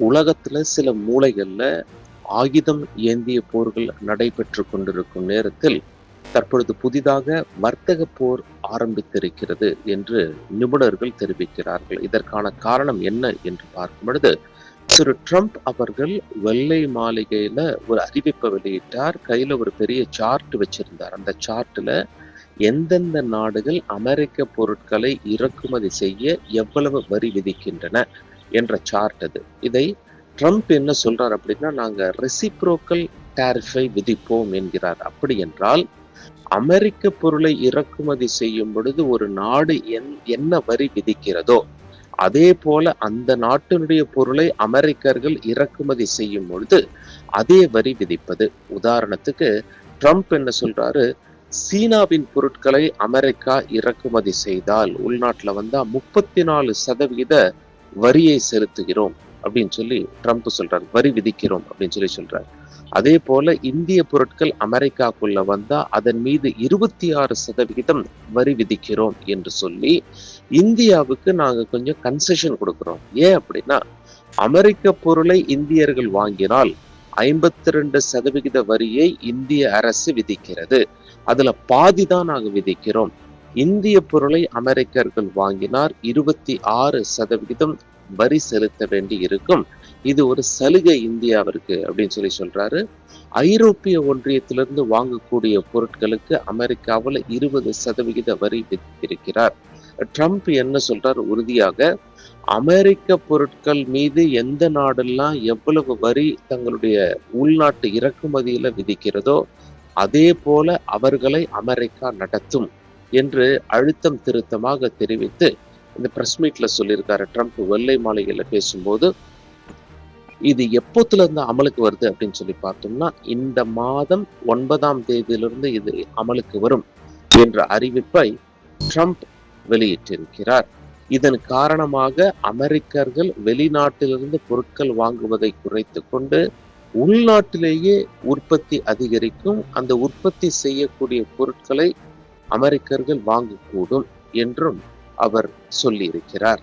உலகத்துல சில மூலைகள்ல ஆயுதம் ஏந்திய போர்கள் நடைபெற்று கொண்டிருக்கும் நேரத்தில் தற்பொழுது புதிதாக வர்த்தக போர் ஆரம்பித்திருக்கிறது என்று நிபுணர்கள் தெரிவிக்கிறார்கள். இதற்கான காரணம் என்ன என்று பார்க்கும் பொழுது, திரு ட்ரம்ப் அவர்கள் வெள்ளை மாளிகையில ஒரு அறிவிப்பை வெளியிட்டார். கையில ஒரு பெரிய சார்ட் வச்சிருந்தார். அந்த சார்ட்ல எந்தெந்த நாடுகள் அமெரிக்க பொருட்களை இறக்குமதி செய்ய எவ்வளவு வரி விதிக்கின்றன என்ற சார்ட் அது. இதை ட்ரம்ப் என்ன சொல்றார் அப்படின்னா, நாங்க ரெசிப்ரோக்கல் டாரிஃபை விதிப்போம் என்கிறார். அப்படி என்றால் அமெரிக்க பொருளை இறக்குமதி செய்யும் பொழுது ஒரு நாடு என்ன வரி விதிக்கிறதோ அதே போல அந்த நாட்டினுடைய பொருளை அமெரிக்கர்கள் இறக்குமதி செய்யும் பொழுது அதே வரி விதிப்பது. உதாரணத்துக்கு ட்ரம்ப் என்ன சொல்றாரு, சீனாவின் பொருட்களை அமெரிக்கா இறக்குமதி செய்தால் உள்நாட்டுல வந்தா 34% வரியை செலுத்துகிறோம் அப்படின்னு சொல்லி ட்ரம்ப் சொல்றாரு, வரி விதிக்கிறோம் அப்படின்னு சொல்லி சொல்றாரு. அதே போல இந்திய பொருட்கள் அமெரிக்காக்குள்ள வந்தா அதன் மீது 26% வரி விதிக்கிறோம் என்று சொல்லி இந்தியாவுக்கு நாங்க கொஞ்சம் கன்செஷன் கொடுக்கிறோம். ஏன் அப்படின்னா, அமெரிக்க பொருளை இந்தியர்கள் வாங்கினால் 52% வரியை இந்திய அரசு விதிக்கிறது. அதுல பாதி தான் நாங்க விதிக்கிறோம். இந்திய பொருளை அமெரிக்கர்கள் வாங்கினார் 26% வரி செலுத்த வேண்டி இருக்கும். இது ஒரு சலுகை இந்தியாவிற்கு அப்படின்னு சொல்லி சொல்றாரு. ஐரோப்பிய ஒன்றியத்திலிருந்து வாங்கக்கூடிய பொருட்களுக்கு அமெரிக்காவில் 20% வரி விதித்திருக்கிறார். ட்ரம்ப் என்ன சொல்றார், உறுதியாக அமெரிக்க பொருட்கள் மீது எந்த நாடெல்லாம் எவ்வளவு வரி தங்களுடைய உள்நாட்டு இறக்குமதியில விதிக்கிறதோ அதே போல அவர்களை அமெரிக்கா நடத்தும் என்று அழுத்தம் திருத்தமாக தெரிவித்து இந்த பிரஸ் மீட்ல சொல்லியிருக்காரு. ட்ரம்ப் வெள்ளை மாளிகையில பேசும்போது இது எப்போத்துல இருந்து அமலுக்கு வருது அப்படின்னு சொல்லி பார்த்தோம்னா, இந்த மாதம் 9ஆம் தேதியிலிருந்து இது அமலுக்கு வரும் என்ற அறிவிப்பை ட்ரம்ப் வெளியிட்டிருக்கிறார். இதன் காரணமாக அமெரிக்கர்கள் வெளிநாட்டிலிருந்து பொருட்கள் வாங்குவதை குறைத்து கொண்டு உள்நாட்டிலேயே உற்பத்தி அதிகரிக்கும். அந்த உற்பத்தி செய்யக்கூடிய பொருட்களை அமெரிக்கர்கள் வாங்கக்கூடும் என்றும் அவர் சொல்லியிருக்கிறார்.